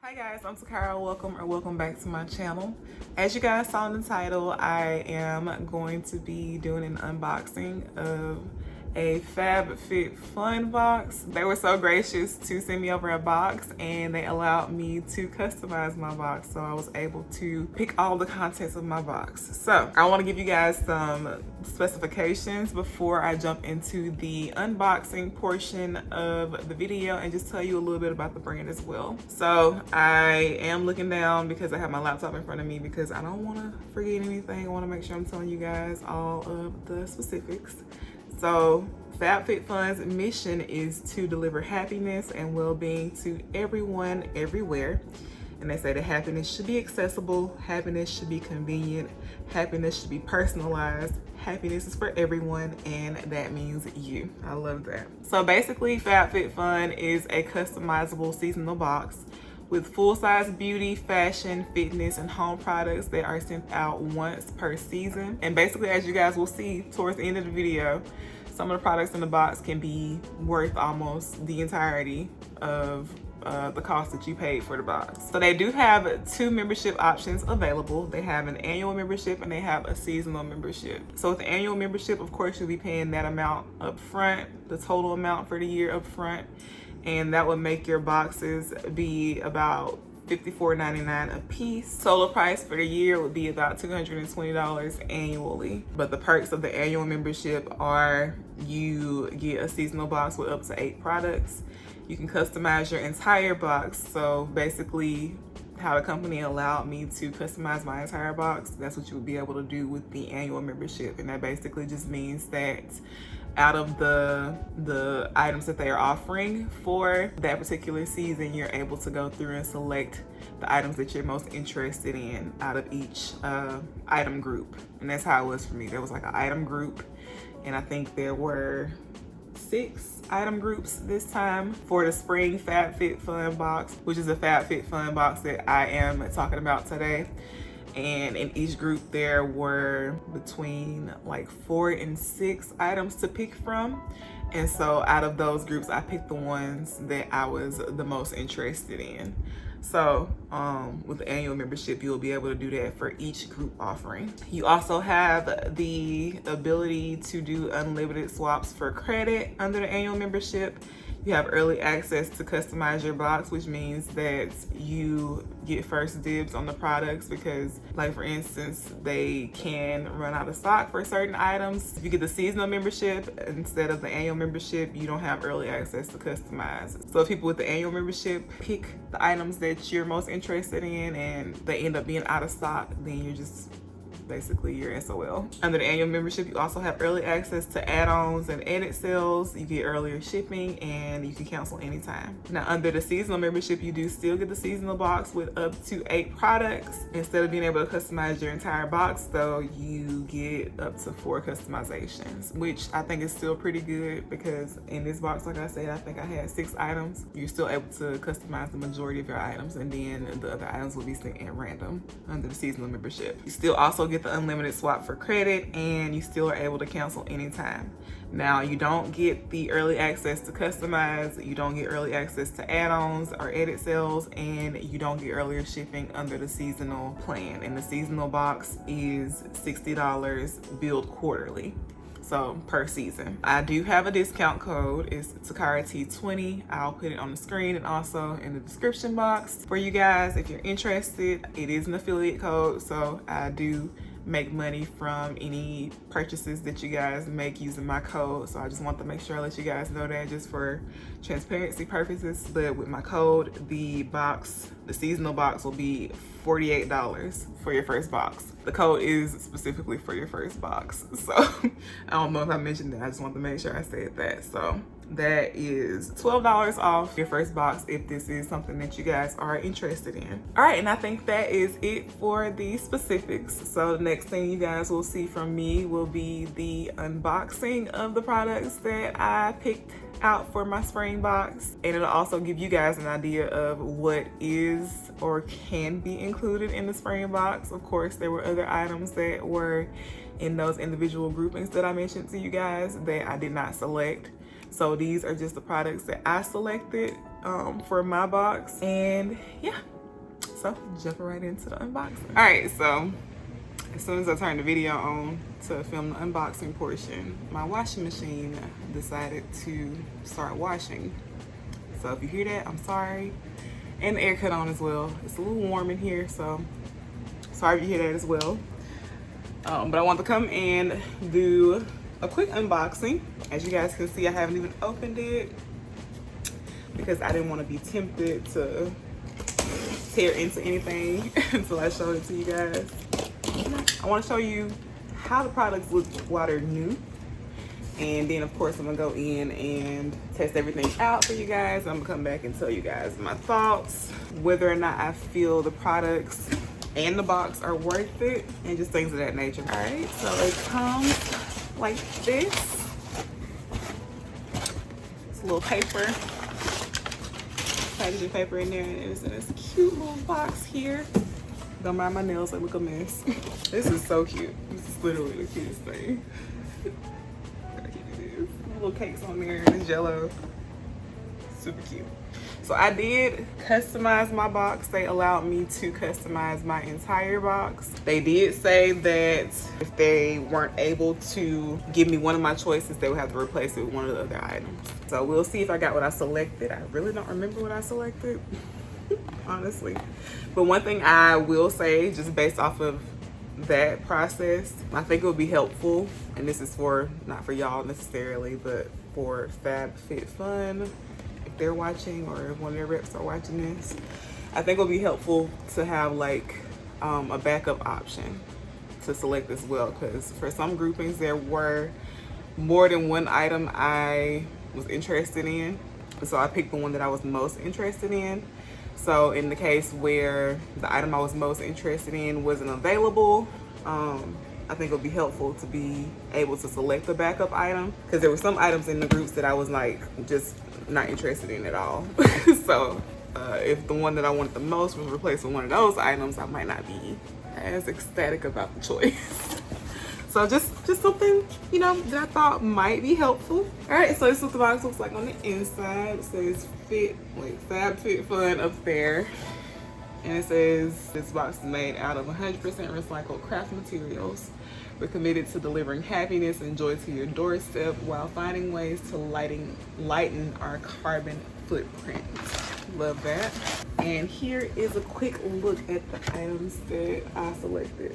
Hi guys, I'm tuh-KAH-ruh. Welcome back to my channel. As you guys saw in the title, I am going to be doing an unboxing of a FabFitFun box. They were so gracious to send me over a box and they allowed me to customize my box, so I was able to pick all the contents of my box. So I want to give you guys some specifications before I jump into the unboxing portion of the video and just tell you a little bit about the brand as well. So I am looking down because I have my laptop in front of me because I don't want to forget anything. I want to make sure I'm telling you guys all of the specifics. So FabFitFun's mission is to deliver happiness and well-being to everyone, everywhere. And they say that happiness should be accessible, happiness should be convenient, happiness should be personalized, happiness is for everyone, and that means you. I love that. So basically, FabFitFun is a customizable seasonal box with full-size beauty, fashion, fitness, and home products that are sent out once per season. And basically, as you guys will see towards the end of the video, some of the products in the box can be worth almost the entirety of the cost that you paid for the box. So they do have two membership options available. They have an annual membership and they have a seasonal membership. So with the annual membership, of course, you'll be paying that amount up front, the total amount for the year up front, and that would make your boxes be about $54.99 a piece. Total price for the year would be about $220 annually. But the perks of the annual membership are you get a seasonal box with up to 8 products. You can customize your entire box. So basically, how the company allowed me to customize my entire box, that's what you would be able to do with the annual membership. And that basically just means that out of the items that they are offering for that particular season, you're able to go through and select the items that you're most interested in out of each item group. And that's how it was for me. There was like an item group, and I think there were 6 item groups this time for the spring FabFitFun box, which is a FabFitFun box that I am talking about today. And in each group there were between like 4 and 6 items to pick from. And so out of those groups, I picked the ones that I was the most interested in. So with the annual membership, you'll be able to do that for each group offering. You also have the ability to do unlimited swaps for credit under the annual membership. You have early access to customize your box, which means that you get first dibs on the products because, like for instance, they can run out of stock for certain items. If you get the seasonal membership instead of the annual membership, you don't have early access to customize. So if people with the annual membership pick the items that you're most interested in and they end up being out of stock, then you're just basically your SOL. Under the annual membership, you also have early access to add-ons and edit sales. You get earlier shipping and you can cancel anytime. Now under the seasonal membership, you do still get the seasonal box with up to 8 products. Instead of being able to customize your entire box though, you get up to 4 customizations, which I think is still pretty good because in this box, like I said, I think I had 6 items. You're still able to customize the majority of your items, and then the other items will be sent at random under the seasonal membership. You still also get the unlimited swap for credit, and you still are able to cancel anytime. Now you don't get the early access to customize, you don't get early access to add-ons or edit sales, and you don't get earlier shipping under the seasonal plan. And the seasonal box is $60 billed quarterly, so per season. I do have a discount code. It's tuh-KAH-ruh 20. I'll put it on the screen and also in the description box for you guys if you're interested. It is an affiliate code, so I do make money from any purchases that you guys make using my code. So I just want to make sure I let you guys know that just for transparency purposes. But with my code, the seasonal box will be $48 for your first box. The code is specifically for your first box. So I don't know if I mentioned that. I just want to make sure I said that. So that is $12 off your first box if this is something that you guys are interested in. All right, and I think that is it for the specifics. So the next thing you guys will see from me will be the unboxing of the products that I picked out for my spring box, and it'll also give you guys an idea of what is or can be included in the spring box. Of course, there were other items that were in those individual groupings that I mentioned to you guys that I did not select. So these are just the products that I selected for my box. And yeah, So jumping right into the unboxing. All right, so as soon as I turned the video on to film the unboxing portion, my washing machine decided to start washing. So if you hear that, I'm sorry. And the air cut on as well. It's a little warm in here, so sorry if you hear that as well. But I want to come and do a quick unboxing. As you guys can see, I haven't even opened it because I didn't want to be tempted to tear into anything until I showed it to you guys. I want to show you how the products look while they're new. And then of course I'm gonna go in and test everything out for you guys. I'm gonna come back and tell you guys my thoughts, whether or not I feel the products and the box are worth it, and just things of that nature. All right, so it comes like this. It's a little paper, packaging paper in there, and it's in this cute little box here. Don't mind my nails, they look a mess. This is so cute. This is literally the cutest thing. Little cakes on there and it's jello. Super cute. So I did customize my box. They allowed me to customize my entire box. They did say that if they weren't able to give me one of my choices, they would have to replace it with one of the other items. So we'll see if I got what I selected. I really don't remember what I selected, honestly. But one thing I will say, just based off of that process, I think it would be helpful, and this is for not for y'all necessarily, but for FabFitFun, if they're watching or if one of their reps are watching this, I think it would be helpful to have like a backup option to select as well, because for some groupings there were more than one item I was interested in, so I picked the one that I was most interested in. So in the case where the item I was most interested in wasn't available, I think it would be helpful to be able to select the backup item, because there were some items in the groups that I was like just not interested in at all. So if the one that I wanted the most was replaced with one of those items, I might not be as ecstatic about the choice. So just something, you know, that I thought might be helpful. All right, so this is what the box looks like on the inside. It says FabFitFun up there. And it says this box is made out of 100% recycled craft materials. We're committed to delivering happiness and joy to your doorstep while finding ways to lighten our carbon footprint. Love that. And here is a quick look at the items that I selected.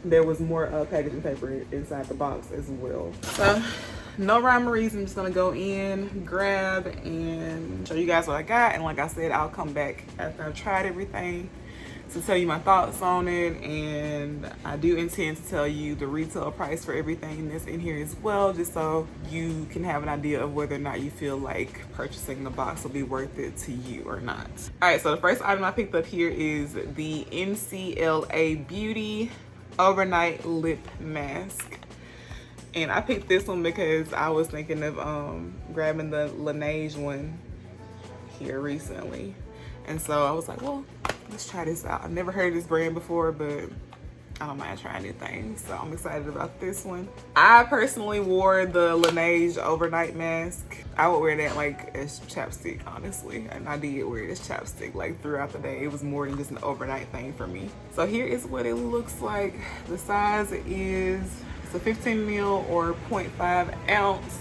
There was more packaging paper inside the box as well. So no rhyme or reason, I'm just gonna go in, grab, and show you guys what I got. And like I said, I'll come back after I've tried everything to tell you my thoughts on it. And I do intend to tell you the retail price for everything that's in here as well, just so you can have an idea of whether or not you feel like purchasing the box will be worth it to you or not. All right, so the first item I picked up here is the NCLA Beauty Overnight Lip Mask. And I picked this one because I was thinking of grabbing the Laneige one here recently. And so I was like, well, let's try this out. I've never heard of this brand before, but I don't mind trying new things. So I'm excited about this one. I personally wore the Laneige Overnight Mask. I would wear that like as chapstick, honestly. And I did wear it as chapstick like throughout the day. It was more than just an overnight thing for me. So here is what it looks like. The size is, it's a 15 ml or 0.5 ounce.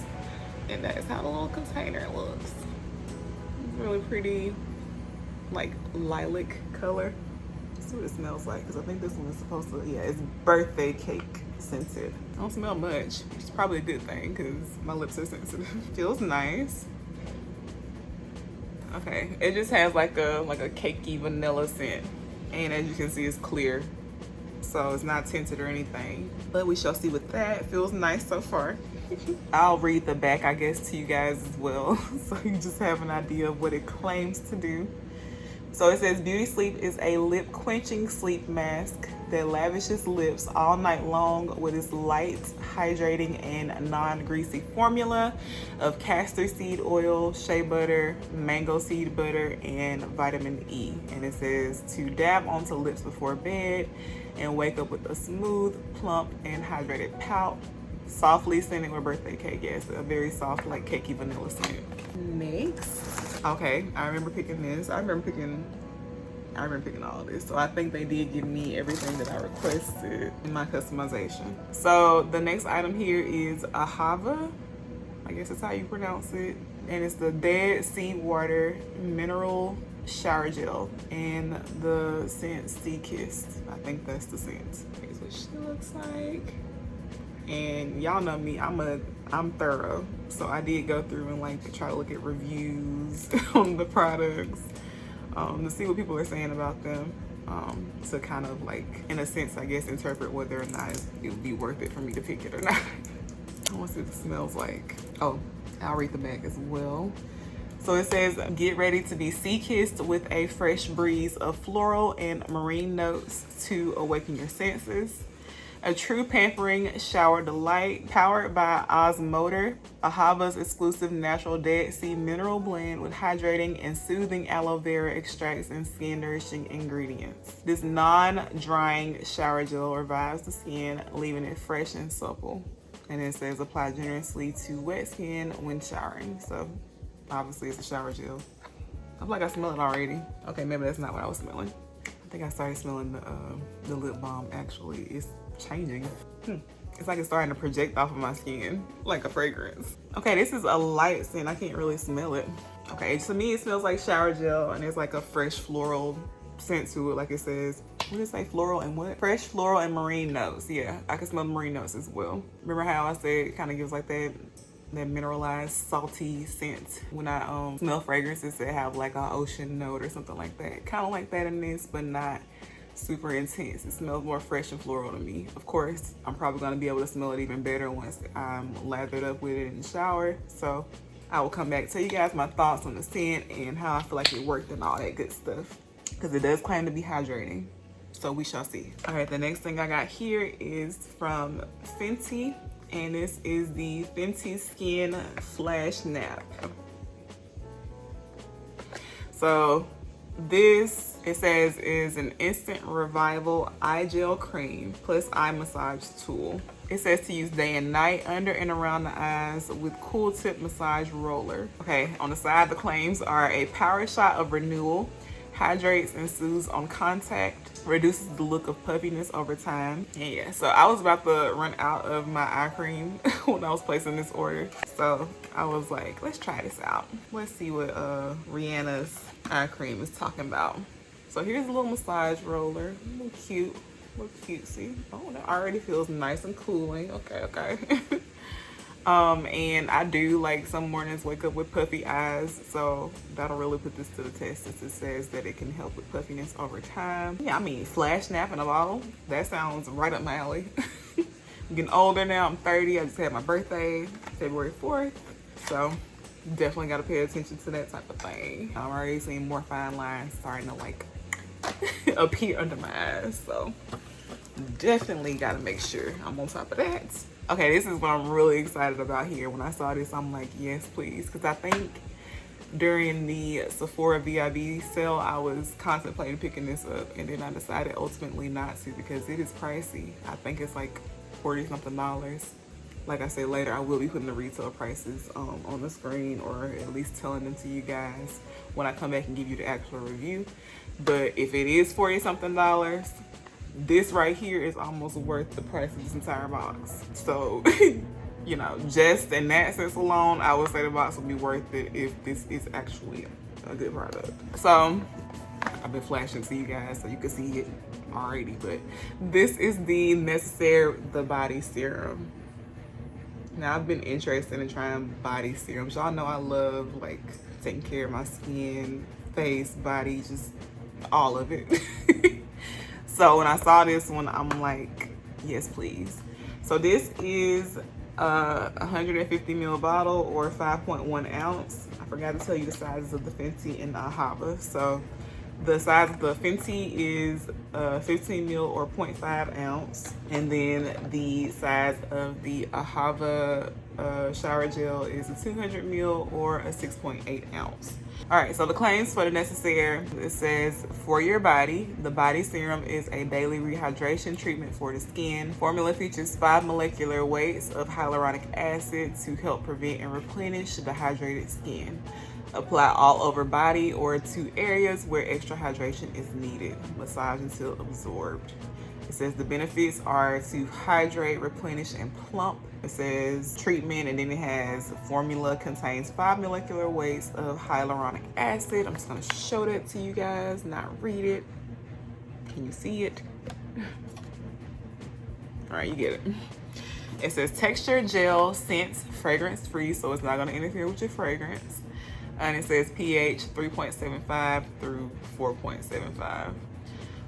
And that is how the little container looks. It's really pretty, like lilac color. See what it smells like, because I think this one is supposed to, yeah, it's birthday cake scented. I don't smell much, which is probably a good thing because my lips are sensitive. Feels nice. Okay, it just has like a cakey vanilla scent, and as you can see, it's clear, so it's not tinted or anything. But we shall see with that. It feels nice so far. I'll read the back, I guess, to you guys as well, so you just have an idea of what it claims to do. So it says Beauty Sleep is a lip quenching sleep mask that lavishes lips all night long with its light, hydrating, and non-greasy formula of castor seed oil, shea butter, mango seed butter, and vitamin E. And it says to dab onto lips before bed and wake up with a smooth, plump, and hydrated pout. Softly scented with birthday cake. Yes, a very soft, like cakey vanilla scent. Next. Okay, I remember picking this. I remember picking I remember picking all of this. So I think they did give me everything that I requested in my customization. So the next item here is Ahava. I guess that's how you pronounce it. And it's the Dead Sea Water Mineral Shower Gel and the scent Sea Kissed. I think that's the scent. Here's what she looks like. And y'all know me, I'm thorough. So I did go through and like try to look at reviews on the products to see what people are saying about them. To kind of like, in a sense, I guess, interpret whether or not it would be worth it for me to pick it or not. I want to see what it smells like. Oh, I'll read the back as well. So it says, get ready to be sea-kissed with a fresh breeze of floral and marine notes to awaken your senses. A true pampering shower delight powered by Osmotor, Ahava's exclusive natural Dead Sea mineral blend with hydrating and soothing aloe vera extracts and skin nourishing ingredients. This non-drying shower gel revives the skin, leaving it fresh and supple. And it says apply generously to wet skin when showering. So obviously it's a shower gel. I feel like I smell it already. Okay, maybe that's not what I was smelling. I think I started smelling the lip balm actually. It's changing. It's like it's starting to project off of my skin like a fragrance. Okay, this is a light scent. I can't really smell it. Okay, to me it smells like shower gel and it's like a fresh floral scent to it. Like it says, what did it say? Floral and what? Fresh floral and marine notes. Yeah, I can smell the marine notes as well. Remember how I said it kind of gives like that mineralized salty scent when I smell fragrances that have like an ocean note or something like that. Kind of like that in this, but not super intense. It smells more fresh and floral to me. Of course, I'm probably going to be able to smell it even better once I'm lathered up with it in the shower. So I will come back, tell you guys my thoughts on the scent and how I feel like it worked and all that good stuff, because it does claim to be hydrating. So we shall see. All right, the next thing I got here is from Fenty, and this is the Fenty Skin Flash Nap. So this, it says, is an instant revival eye gel cream plus eye massage tool. It says to use day and night under and around the eyes with cool tip massage roller. Okay, on the side the claims are a power shot of renewal, hydrates and soothes on contact, reduces the look of puffiness over time. And yeah, so I was about to run out of my eye cream when I was placing this order. So I was like, let's try this out. Let's see what Rihanna's eye cream is talking about. So here's a little massage roller, a little cute, a little cutesy. Oh, that already feels nice and cooling. Okay. And I do like some mornings wake up with puffy eyes, so that'll really put this to the test since it says that it can help with puffiness over time. Yeah, I mean, flash nap in a bottle, that sounds right up my alley. I'm getting older now, I'm 30, I just had my birthday February 4th, so definitely got to pay attention to that type of thing. I'm already seeing more fine lines starting to like appear under my eyes, so definitely got to make sure I'm on top of that. Okay, this is what I'm really excited about here. When I saw this, I'm like, yes, please. Because I think during the Sephora VIB sale, I was contemplating picking this up. And then I decided ultimately not to because it is pricey. I think it's like $40-something. Like I said, later I will be putting the retail prices on the screen, or at least telling them to you guys when I come back and give you the actual review. But if it is $40-something, this right here is almost worth the price of this entire box. So, you know, just in that sense alone, I would say the box would be worth it if this is actually a good product. So, I've been flashing to you guys so you can see it already, but this is the Necessaire the Body Serum. Now, I've been interested in trying body serums. Y'all know I love like taking care of my skin, face, body, just all of it. So when I saw this one, I'm like, yes, please. So this is a 150 ml bottle or 5.1 ounce. I forgot to tell you the sizes of the Fenty and the Ahava. So the size of the Fenty is 15 ml or 0.5 ounce. And then the size of the Ahava shower gel is a 200 ml or a 6.8 ounce. All right, so the claims for the Necessaire, it says, for your body, the body serum is a daily rehydration treatment for the skin. Formula features 5 molecular weights of hyaluronic acid to help prevent and replenish dehydrated skin. Apply all over body or to areas where extra hydration is needed. Massage until absorbed. It says the benefits are to hydrate, replenish, and plump. It says treatment, and then it has formula contains 5 molecular weights of hyaluronic acid. I'm just gonna show that to you guys, not read it. Can you see it? All right, you get it. It says texture, gel, scents, fragrance free, so it's not gonna interfere with your fragrance. And it says pH 3.75 through 4.75.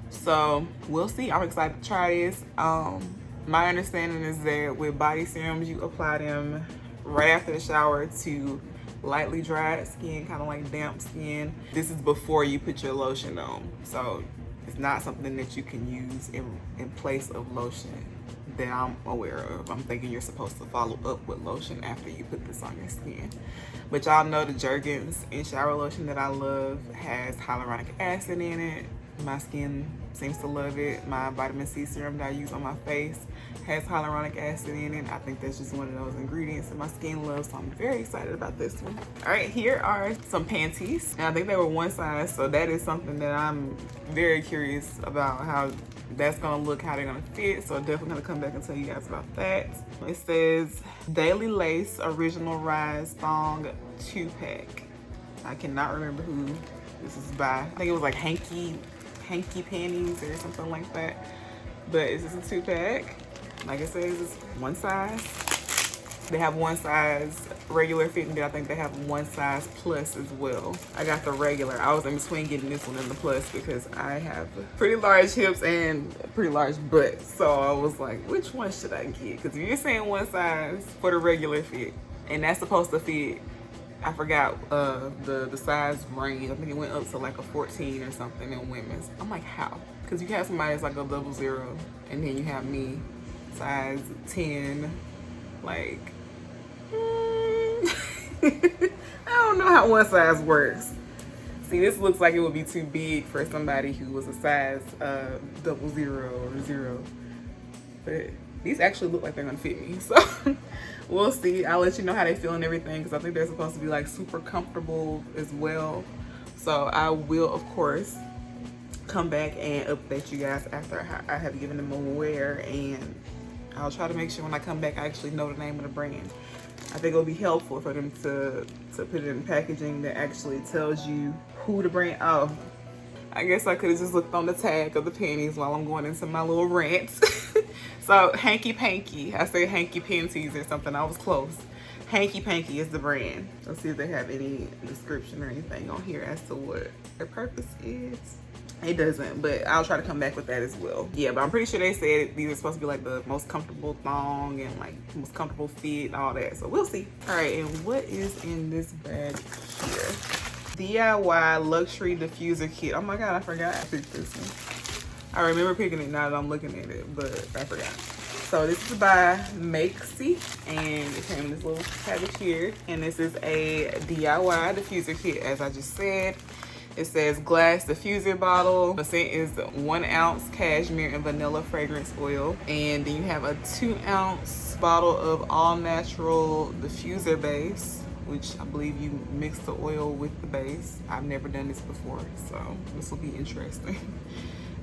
So we'll see. I'm excited to try this. My understanding is that with body serums, you apply them right after the shower to lightly dried skin, kind of like damp skin. This is before you put your lotion on. So it's not something that you can use in place of lotion that I'm aware of. I'm thinking you're supposed to follow up with lotion after you put this on your skin. But y'all know the Jergens in shower lotion that I love has hyaluronic acid in it. My skin seems to love it. My vitamin C serum that I use on my face has hyaluronic acid in it. I think that's just one of those ingredients that my skin loves, so I'm very excited about this one. All right, here are some panties. And I think they were one size, so that is something that I'm very curious about how that's gonna look, how they're gonna fit. So definitely gonna come back and tell you guys about that. It says Daily Lace Original Rise Thong 2-pack. I cannot remember who this is by. I think it was like Hanky Panties or something like that. But it's just a 2-pack. Like it says, it's one size. They have one size regular fit, and I think they have one size plus as well. I got the regular. I was in between getting this one and the plus because I have pretty large hips and pretty large butt. So I was like, which one should I get? Because if you're saying one size for the regular fit, and that's supposed to fit, I forgot the size range. I think it went up to like a 14 or something in women's. I'm like, how? Because you have somebody that's like a 00, and then you have me, size 10. Like, I don't know how one size works. See, this looks like it would be too big for somebody who was a size 00 or 0. But these actually look like they're gonna fit me, so we'll see. I'll let you know how they feel and everything, because I think they're supposed to be like super comfortable as well. So I will, of course, come back and update you guys after I have given them a wear, and I'll try to make sure when I come back I actually know the name of the brand. I think it'll be helpful for them to put it in packaging that actually tells you who the brand. Oh, I guess I could have just looked on the tag of the panties while I'm going into my little rants. So Hanky Panky, I say Hanky Panties or something, I was close. Hanky Panky is the brand. Let's see if they have any description or anything on here as to what their purpose is. It doesn't, but I'll try to come back with that as well. Yeah, but I'm pretty sure they said these are supposed to be like the most comfortable thong and like most comfortable fit and all that. So we'll see. All right, and what is in this bag here? DIY Luxury Diffuser Kit. Oh my God, I forgot I picked this one. I remember picking it now that I'm looking at it, but I forgot. So this is by Makesy, and it came in this little package here. And this is a DIY diffuser kit, as I just said. It says glass diffuser bottle. The scent is 1 ounce cashmere and vanilla fragrance oil. And then you have a 2 ounce bottle of all natural diffuser base, which I believe you mix the oil with the base. I've never done this before, so this will be interesting.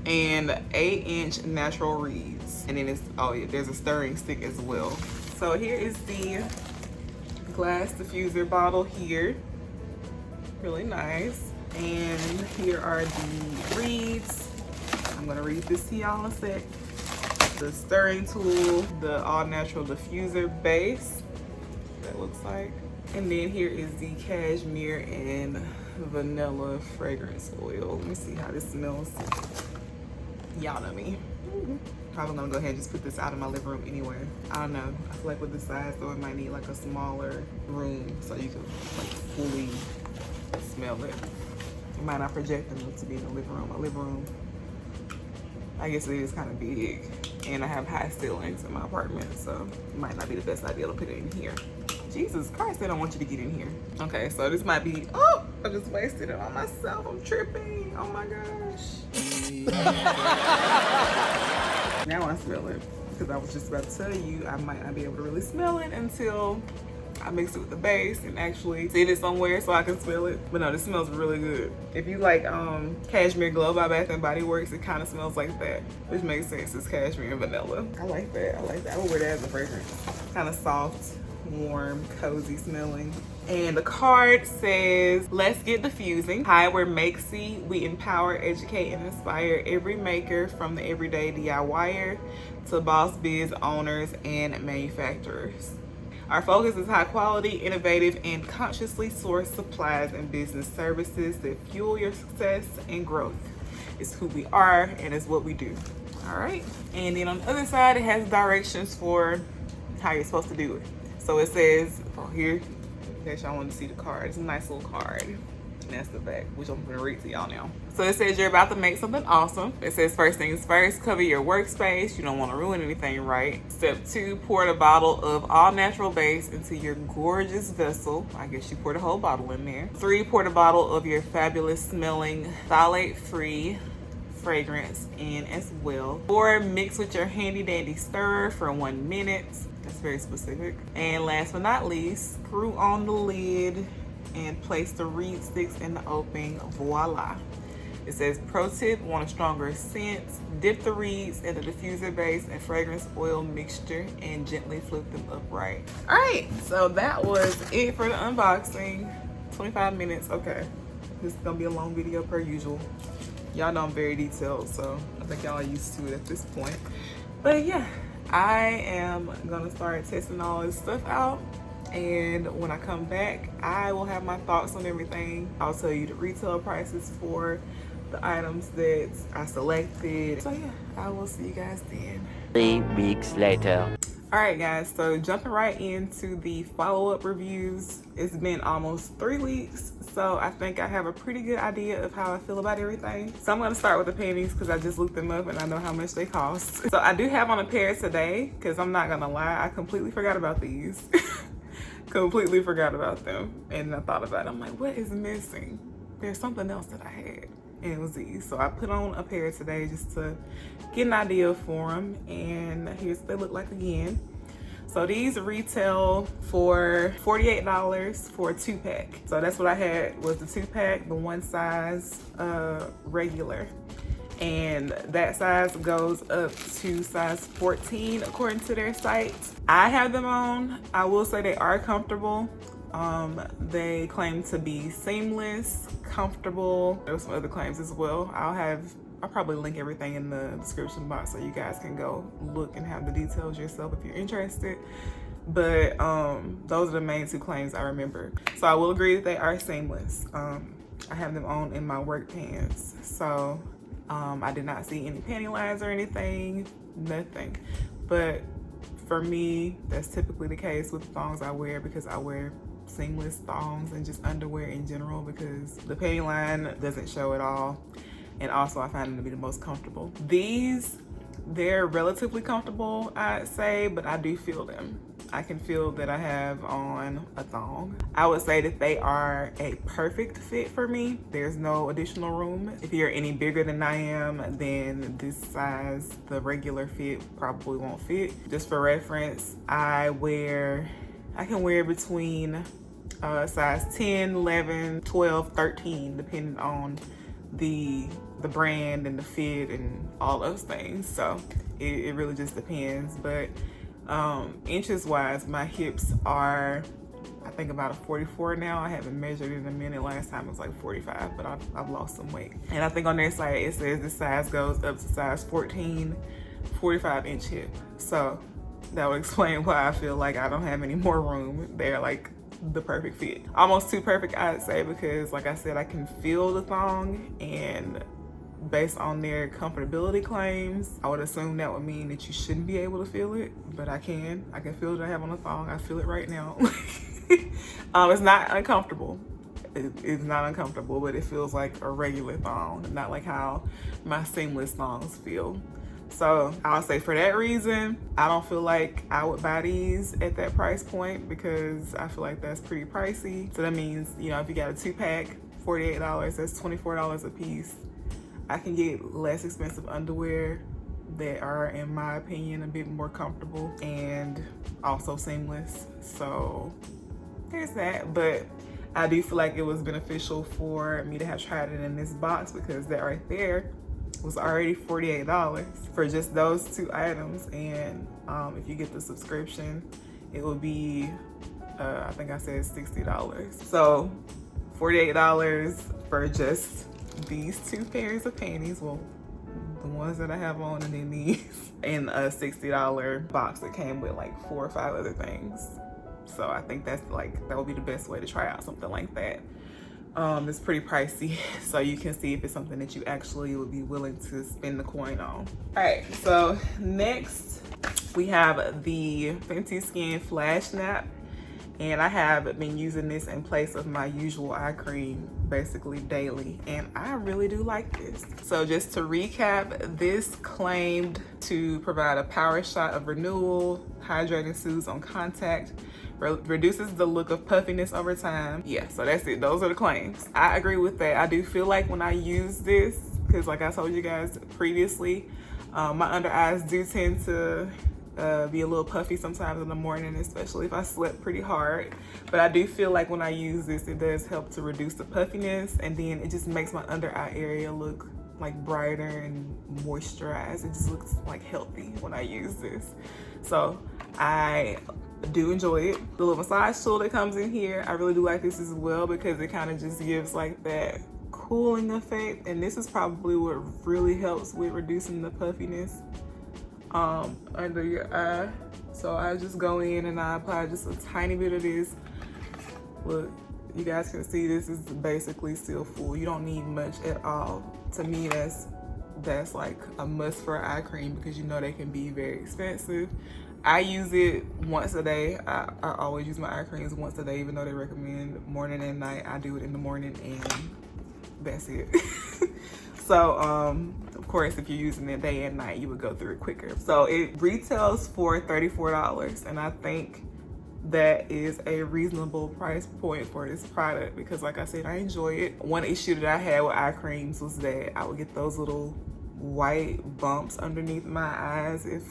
And 8-inch natural reeds. And then it's, oh yeah, there's a stirring stick as well. So here is the glass diffuser bottle here. Really nice. And here are the reeds. I'm gonna read this to y'all in a sec. The stirring tool, the all natural diffuser base, that looks like. And then here is the cashmere and vanilla fragrance oil. Let me see how this smells. Y'all know me. Probably gonna go ahead and just put this out in my living room anyway. I don't know. I feel like with the size though, it might need like a smaller room so you can like fully smell it. It might not project enough to be in the living room. My living room, I guess it is kind of big, and I have high ceilings in my apartment, so it might not be the best idea to put it in here. Jesus Christ, they don't want you to get in here. Okay, so this might be, oh, I just wasted it on myself. I'm tripping. Oh my gosh. Now I smell it, because I was just about to tell you I might not be able to really smell it until I mix it with the base and actually sit it somewhere so I can smell it. But no, this smells really good. If you like Cashmere Glow by Bath and Body Works, it kind of smells like that, which makes sense. It's cashmere and vanilla. I like that. I like that. I would wear that as a fragrance. Kind of soft, warm, cozy smelling. And the card says, let's get diffusing. Hi, we're Makesy. We empower, educate, and inspire every maker, from the everyday DIYer to boss biz owners and manufacturers. Our focus is high quality, innovative, and consciously sourced supplies and business services that fuel your success and growth. It's who we are and it's what we do. All right. And then on the other side, it has directions for how you're supposed to do it. So it says, oh, here, in case y'all want to see the card, it's a nice little card. And that's the back, which I'm gonna read to y'all now. So it says you're about to make something awesome. It says first things first, cover your workspace. You don't want to ruin anything, right? Step 2, pour the bottle of all natural base into your gorgeous vessel. I guess you pour the whole bottle in there. 3, pour the bottle of your fabulous smelling phthalate-free fragrance in as well. 4, mix with your handy dandy stirrer for 1 minute. That's very specific. And last but not least, screw on the lid and place the reed sticks in the opening. Voila. It says, pro tip, want a stronger scent, dip the reeds in the diffuser base and fragrance oil mixture and gently flip them upright. All right, so that was it for the unboxing. 25 minutes, okay. This is gonna be a long video per usual. Y'all know I'm very detailed, so I think y'all are used to it at this point. But yeah, I am gonna start testing all this stuff out. And when I come back, I will have my thoughts on everything. I'll tell you the retail prices for the items that I selected. So yeah, I will see you guys then. 3 weeks later. All right guys, so jumping right into the follow-up reviews. It's been almost 3 weeks, so I think I have a pretty good idea of how I feel about everything. So I'm gonna start with the panties because I just looked them up and I know how much they cost. So I do have on a pair today because I'm not gonna lie, I completely forgot about these. Completely forgot about them, and I thought about it. I'm like, what is missing? There's something else that I had, and it was these. So I put on a pair today just to get an idea for them, and here's what they look like again. So these retail for $48 for a 2-pack. So that's what I had, was the 2-pack, the one size regular. And that size goes up to size 14 according to their site. I have them on. I will say they are comfortable. They claim to be seamless, comfortable. There were some other claims as well. I'll probably link everything in the description box so you guys can go look and have the details yourself if you're interested. But those are the main 2 claims I remember. So I will agree that they are seamless. I have them on in my work pants. So I did not see any panty lines or anything, nothing. But for me, that's typically the case with the thongs I wear because I wear seamless thongs and just underwear in general because the panty line doesn't show at all. And also I find them to be the most comfortable. These, they're relatively comfortable, I'd say, but I do feel them. I can feel that I have on a thong. I would say that they are a perfect fit for me. There's no additional room. If you're any bigger than I am, then this size, the regular fit, probably won't fit. Just for reference, I can wear between size 10, 11, 12, 13, depending on the brand and the fit and all those things. So it really just depends. But inches wise, my hips are, I think, about a 44 now. I haven't measured in a minute. Last time it was like 45, but I've lost some weight. And I think on their site it says the size goes up to size 14, 45-inch hip. So that would explain why I feel like I don't have any more room. They're like the perfect fit. Almost too perfect, I'd say, because like I said, I can feel the thong, and based on their comfortability claims, I would assume that would mean that you shouldn't be able to feel it, but I can feel that I have on a thong. I feel it right now. It's not uncomfortable. It's not uncomfortable, but it feels like a regular thong, not like how my seamless thongs feel. So I'll say for that reason, I don't feel like I would buy these at that price point because I feel like that's pretty pricey. So that means, you know, if you got a 2-pack, $48, that's $24 a piece. I can get less expensive underwear that are, in my opinion, a bit more comfortable and also seamless. So there's that. But I do feel like it was beneficial for me to have tried it in this box, because that right there was already $48 for just those 2 items. And if you get the subscription, it will be I think I said $60. So $48 for just these 2 pairs of panties. Well, the ones that I have on, and then these, in a $60 box that came with like 4 or 5 other things. So I think that's like, that would be the best way to try out something like that. It's pretty pricey, so you can see if it's something that you actually would be willing to spend the coin on. All right, so next we have the Fenty Skin Flash Nap. And I have been using this in place of my usual eye cream basically daily, and I really do like this. So just to recap, this claimed to provide a power shot of renewal, hydrating, soothes on contact, reduces the look of puffiness over time. Yeah, so that's it. Those are the claims. I agree with that. I do feel like when I use this, because like I told you guys previously, my under eyes do tend to be a little puffy sometimes in the morning, especially if I slept pretty hard. But I do feel like when I use this, it does help to reduce the puffiness, and then it just makes my under eye area look like brighter and moisturized. It just looks like healthy when I use this. So I do enjoy it. The little massage tool that comes in here, I really do like this as well, because it kind of just gives like that cooling effect, and this is probably what really helps with reducing the puffiness under your eye. So I just go in and I apply just a tiny bit of this. Look, you guys can see this is basically still full. You don't need much at all. To me, that's like a must for eye cream, because you know they can be very expensive. I use it once a day. I always use my eye creams once a day, even though they recommend morning and night. I do it in the morning, and that's it. So, of course, if you're using it day and night, you would go through it quicker. So it retails for $34, and I think that is a reasonable price point for this product, because like I said, I enjoy it. One issue that I had with eye creams was that I would get those little white bumps underneath my eyes if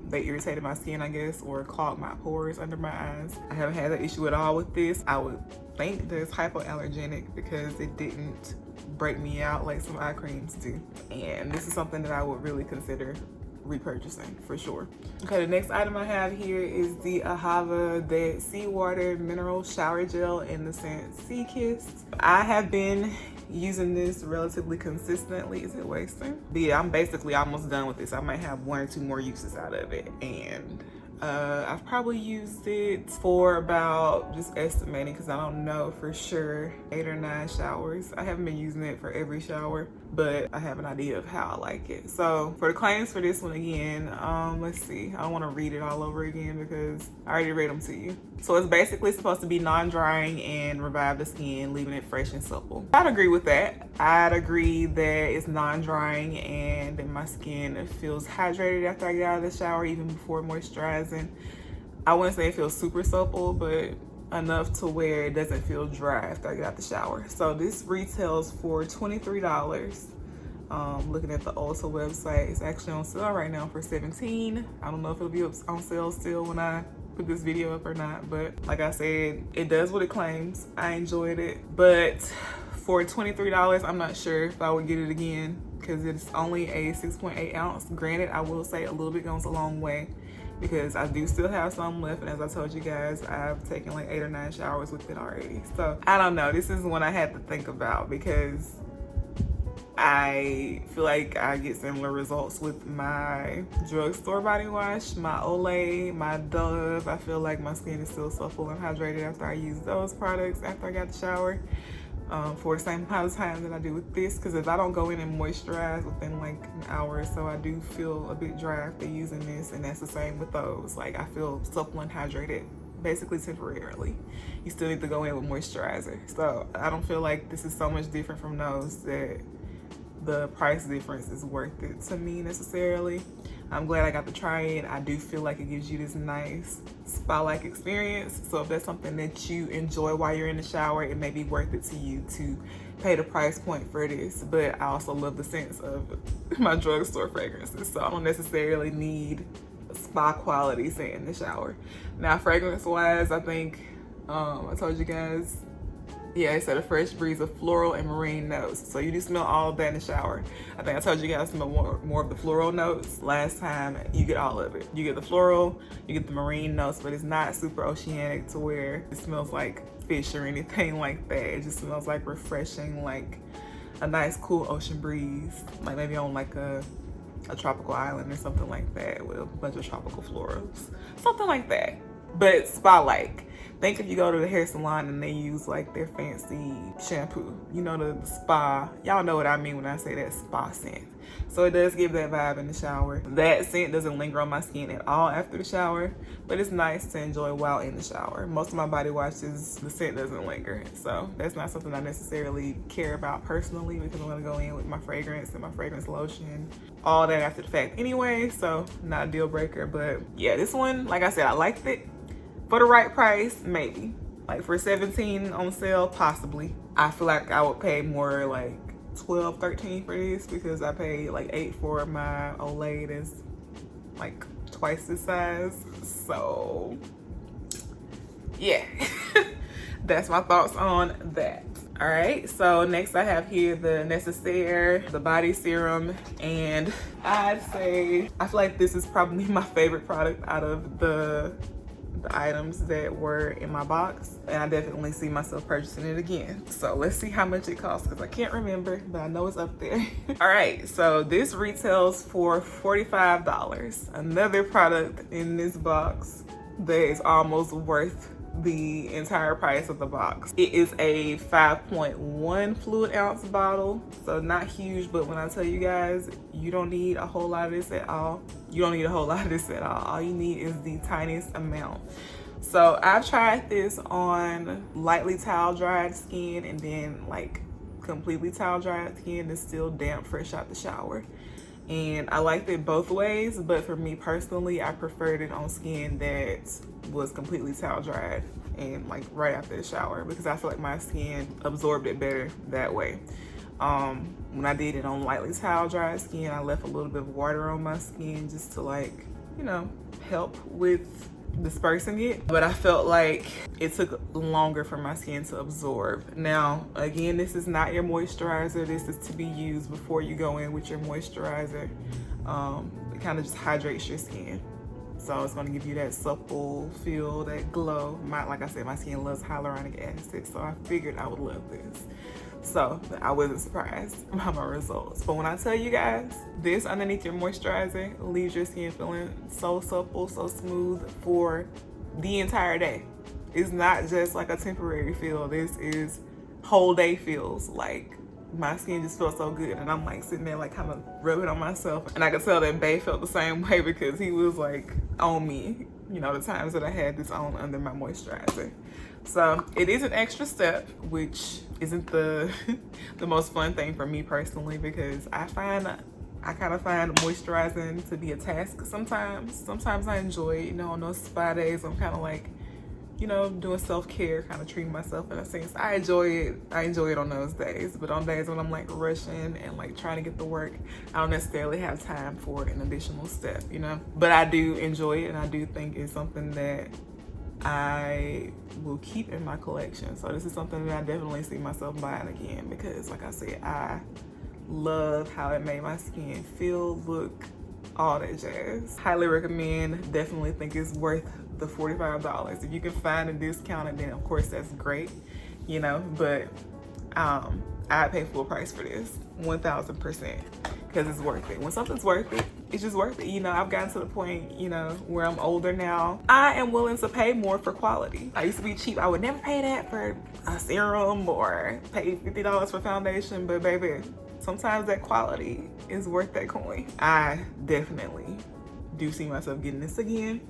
they irritated my skin, I guess, or clogged my pores under my eyes. I haven't had that issue at all with this. I would think that it's hypoallergenic, because it didn't break me out like some eye creams do. And this is something that I would really consider repurchasing for sure. Okay, the next item I have here is the Ahava Dead Seawater Mineral Shower Gel in the scent Sea Kiss. I have been using this relatively consistently. Is it wasting? But yeah, I'm basically almost done with this. I might have 1 or 2 more uses out of it, and I've probably used it for about, just estimating because I don't know for sure, 8 or 9 showers. I haven't been using it for every shower, but I have an idea of how I like it. So for the claims for this one again, let's see. I don't want to read it all over again because I already read them to you. So it's basically supposed to be non-drying and revive the skin, leaving it fresh and supple. I'd agree with that. I'd agree that it's non-drying and that my skin feels hydrated after I get out of the shower, even before moisturizing. I wouldn't say it feels super supple, but enough to where it doesn't feel dry after I get out the shower. So this retails for $23. Looking at the Ulta website, it's actually on sale right now for $17. I don't know if it'll be on sale still when I put this video up or not, but like I said, it does what it claims. I enjoyed it, but for $23, I'm not sure if I would get it again because it's only a 6.8 ounce. Granted, I will say a little bit goes a long way because I do still have some left, and as I told you guys, I've taken like 8 or 9 showers with it already. So I don't know, this is one I had to think about because I feel like I get similar results with my drugstore body wash, my Olay, my Dove. I feel like my skin is still supple and hydrated after I use those products after I got the shower. For the same amount of time that I do with this, because if I don't go in and moisturize within like an hour or so, I do feel a bit dry after using this, and that's the same with those. Like I feel supple and hydrated basically temporarily. You still need to go in with moisturizer. So I don't feel like this is so much different from those that the price difference is worth it to me necessarily. I'm glad I got to try it. I do feel like it gives you this nice spa-like experience. So if that's something that you enjoy while you're in the shower, it may be worth it to you to pay the price point for this. But I also love the scents of my drugstore fragrances. So I don't necessarily need a spa quality scent in the shower. Now fragrance wise, I think I told you guys, yeah, it said a fresh breeze of floral and marine notes. So you do smell all of that in the shower. I think I told you guys to smell more of the floral notes last time. You get all of it. You get the floral, you get the marine notes, but it's not super oceanic to where it smells like fish or anything like that. It just smells like refreshing, like a nice cool ocean breeze, like maybe on like a tropical island or something like that with a bunch of tropical florals, something like that, but spa-like. Think if you go to the hair salon and they use like their fancy shampoo, you know, the spa, y'all know what I mean when I say that spa scent. So it does give that vibe in the shower. That scent doesn't linger on my skin at all after the shower, but it's nice to enjoy while in the shower. Most of my body washes, the scent doesn't linger. So that's not something I necessarily care about personally, because I'm gonna go in with my fragrance and my fragrance lotion, all that after the fact anyway, so not a deal breaker. But yeah, this one, like I said, I liked it. For the right price, maybe. Like for $17 on sale, possibly. I feel like I would pay more like $12, $13 for this, because I paid like $8 for my Olay that's like twice this size. So yeah, that's my thoughts on that. All right, so next I have here the Necessaire, the body serum, and I'd say, I feel like this is probably my favorite product out of the items that were in my box, and I definitely see myself purchasing it again. So let's see how much it costs, because I can't remember, but I know it's up there. All right, so this retails for $45. Another product in this box that is almost worth the entire price of the box. It is a 5.1 fluid ounce bottle, so not huge, but when I tell you guys, you don't need a whole lot of this at all. You don't need a whole lot of this at all. All you need is the tiniest amount. So I've tried this on lightly towel dried skin and then like completely towel dried skin that's still damp fresh out the shower. And I liked it both ways, but for me personally, I preferred it on skin that was completely towel dried and like right after the shower, because I feel like my skin absorbed it better that way. When I did it on lightly towel dried skin, I left a little bit of water on my skin just to like, you know, help with dispersing it, but I felt like it took longer for my skin to absorb. Now again, this is not your moisturizer. This is to be used before you go in with your moisturizer. It kind of just hydrates your skin, so it's going to give you that supple feel, that glow. Like I said, my skin loves hyaluronic acid, so I figured I would love this. So I wasn't surprised by my results. But when I tell you guys, this underneath your moisturizer leaves your skin feeling so supple, so smooth for the entire day. It's not just like a temporary feel. This is whole day feels. Like my skin just feels so good, and I'm like sitting there like kind of rubbing on myself, and I could tell that Bae felt the same way, because he was like on me, you know, the times that I had this on under my moisturizer. So it is an extra step, which isn't the most fun thing for me personally, because I kind of find moisturizing to be a task sometimes. Sometimes I enjoy it, you know, on those spa days I'm kind of like, you know, doing self-care, kind of treating myself in a sense. I enjoy it on those days, but on days when I'm like rushing and like trying to get to work, I don't necessarily have time for an additional step, you know. But I do enjoy it, and I do think it's something that I will keep in my collection. So this is something that I definitely see myself buying again, because like I said, I love how it made my skin feel, look, all that jazz. Highly recommend. Definitely think it's worth the $45. If you can find a discount, then of course that's great, you know, but I pay full price for this, 1000%, because it's worth it. When something's worth it, it's just worth it. You know, I've gotten to the point, you know, where I'm older now. I am willing to pay more for quality. I used to be cheap. I would never pay that for a serum or pay $50 for foundation, but baby, sometimes that quality is worth that coin. I definitely do see myself getting this again,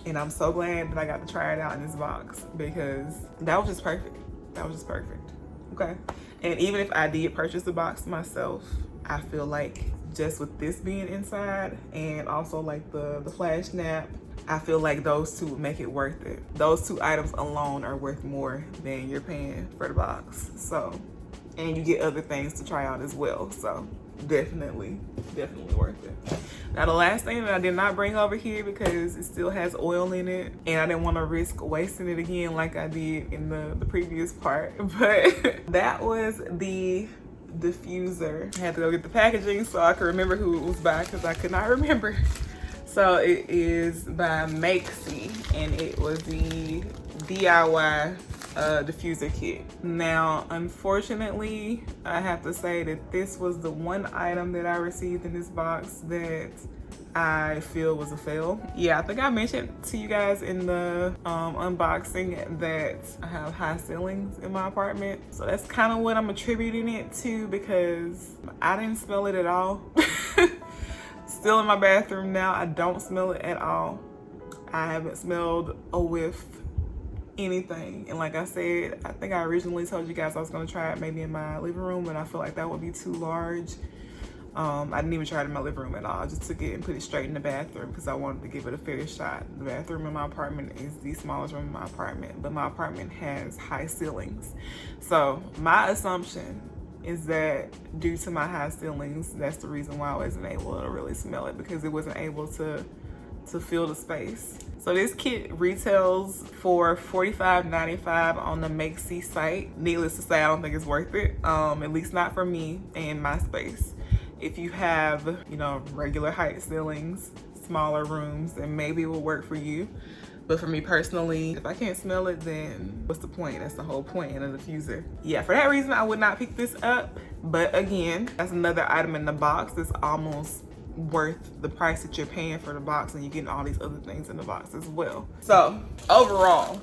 and I'm so glad that I got to try it out in this box, because that was just perfect. That was just perfect. Okay. And even if I did purchase the box myself, I feel like just with this being inside and also like the flash nap, I feel like those two would make it worth it. Those two items alone are worth more than you're paying for the box. So, and you get other things to try out as well. So definitely worth it. Now the last thing that I did not bring over here because it still has oil in it and I didn't want to risk wasting it again like I did in the previous part, but that was the diffuser. I had to go get the packaging so I could remember who it was by because I could not remember. So it is by Makesy and it was the DIY diffuser kit. Now unfortunately I have to say that this was the one item that I received in this box that I feel was a fail. Yeah, I think I mentioned to you guys in the unboxing that I have high ceilings in my apartment, so that's kind of what I'm attributing it to because I didn't smell it at all. Still in my bathroom now, I don't smell it at all. I haven't smelled a whiff anything, and like I said, I think I originally told you guys I was going to try it maybe in my living room, but I feel like that would be too large. I didn't even try it in my living room at all. I just took it and put it straight in the bathroom because I wanted to give it a fair shot. The bathroom in my apartment is the smallest room in my apartment, but my apartment has high ceilings. So my assumption is that due to my high ceilings, that's the reason why I wasn't able to really smell it, because it wasn't able to fill the space. So this kit retails for $45.95 on the Makesy site. Needless to say, I don't think it's worth it, at least not for me and my space. If you have, you know, regular height ceilings, smaller rooms, then maybe it will work for you. But for me personally, if I can't smell it, then what's the point? That's the whole point in a diffuser. Yeah, for that reason, I would not pick this up. But again, that's another item in the box that's almost worth the price that you're paying for the box, and you're getting all these other things in the box as well. So overall,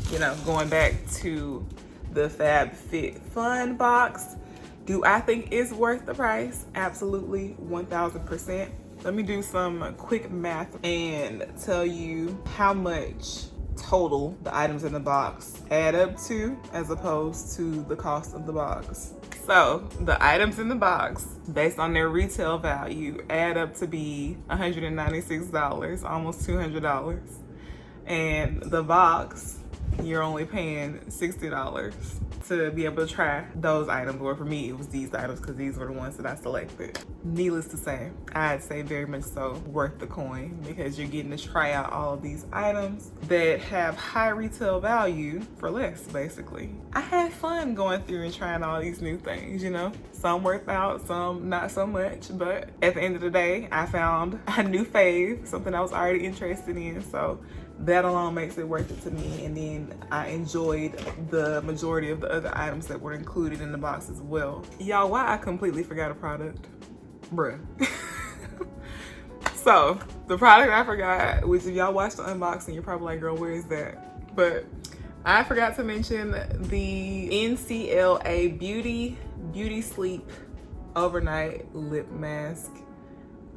you know, going back to the FabFitFun box, do I think it's worth the price? Absolutely, 1000%. Let me do some quick math and tell you how much total the items in the box add up to as opposed to the cost of the box. So the items in the box, based on their retail value, add up to be $196, almost $200. And the box, you're only paying $60 to be able to try those items. Or for me, it was these items because these were the ones that I selected. Needless to say, I'd say very much so worth the coin, because you're getting to try out all of these items that have high retail value for less, basically. I had fun going through and trying all these new things, you know? Some worked out, some not so much, but at the end of the day, I found a new fave, something I was already interested in, so that alone makes it worth it to me. And then I enjoyed the majority of the other items that were included in the box as well. Y'all, why I completely forgot a product? Bruh. So the product I forgot, which if y'all watched the unboxing, you're probably like, girl, where is that? But I forgot to mention the NCLA Beauty Sleep Overnight Lip Mask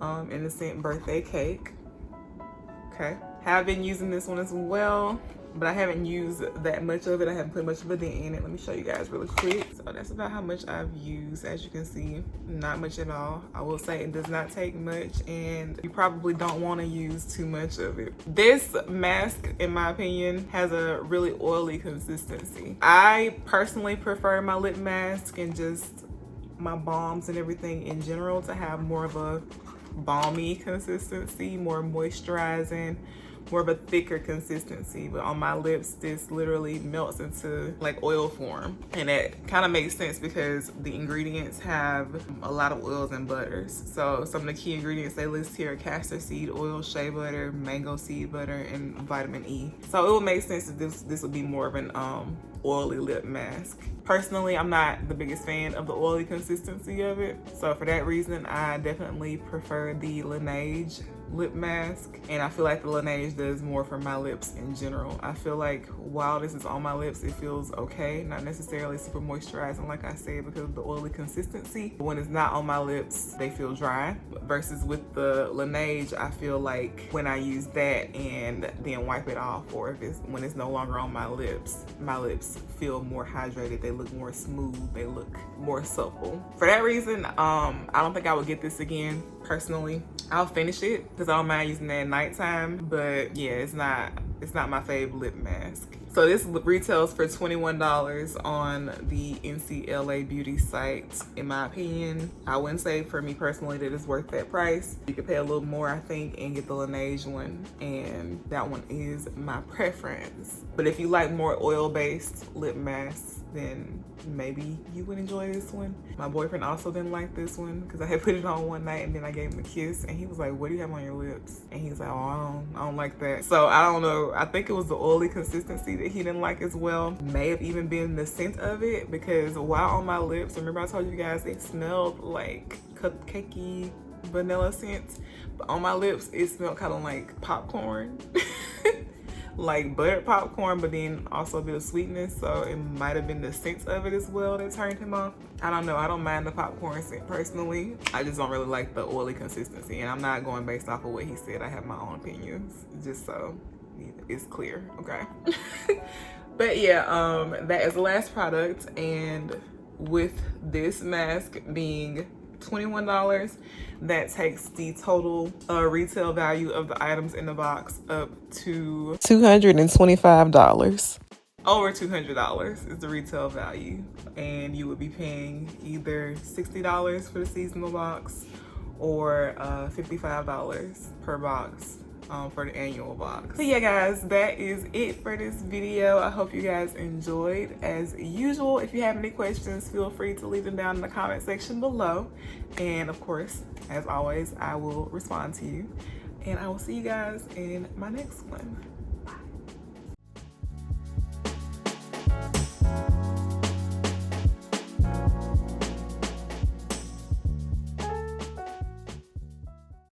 in the scent Birthday Cake. Okay. Have been using this one as well, but I haven't used that much of it. I haven't put much of a dent in it. Let me show you guys really quick. So that's about how much I've used. As you can see, not much at all. I will say it does not take much, and you probably don't want to use too much of it. This mask, in my opinion, has a really oily consistency. I personally prefer my lip mask and just my balms and everything in general to have more of a balmy consistency, more moisturizing, more of a thicker consistency. But on my lips, this literally melts into like oil form, and that kind of makes sense because the ingredients have a lot of oils and butters. So some of the key ingredients they list here are castor seed oil, shea butter, mango seed butter, and vitamin E. So it would make sense that this would be more of an oily lip mask. Personally, I'm not the biggest fan of the oily consistency of it, so for that reason I definitely prefer the Laneige lip mask, and I feel like the Laneige does more for my lips in general. I feel like while this is on my lips, it feels okay, not necessarily super moisturizing like I said because of the oily consistency. But when it's not on my lips, they feel dry, versus with the Laneige, I feel like when I use that and then wipe it off, or if it's when it's no longer on my lips feel more hydrated, they look more smooth, they look more supple. For that reason, I don't think I would get this again personally. I'll finish it because I don't mind using that at nighttime, but yeah, it's not my favorite lip mask. So this retails for $21 on the NCLA beauty site. In my opinion, I wouldn't say for me personally that it's worth that price. You could pay a little more, I think, and get the Laneige one, and that one is my preference. But if you like more oil-based lip masks, then maybe you would enjoy this one. My boyfriend also didn't like this one because I had put it on one night and then I gave him a kiss and he was like, what do you have on your lips? And he's like, oh, I don't like that. So I don't know. I think it was the oily consistency that he didn't like as well. May have even been the scent of it, because while on my lips, remember I told you guys it smelled like cupcakey vanilla scent, but on my lips it smelled kind of like popcorn. Like buttered popcorn, but then also a bit of sweetness, so it might have been the scent of it as well that turned him off. I don't know. I don't mind the popcorn scent personally. I just don't really like the oily consistency, and I'm not going based off of what he said. I have my own opinions, just so it's clear, okay? But yeah, that is the last product, and with this mask being $21, that takes the total retail value of the items in the box up to $225. Over $200 is the retail value, and you would be paying either $60 for the seasonal box or $55 per box for the annual box. So yeah guys, that is it for this video. I hope you guys enjoyed. As usual, if you have any questions, feel free to leave them down in the comment section below, and of course, as always, I will respond to you, and I will see you guys in my next one.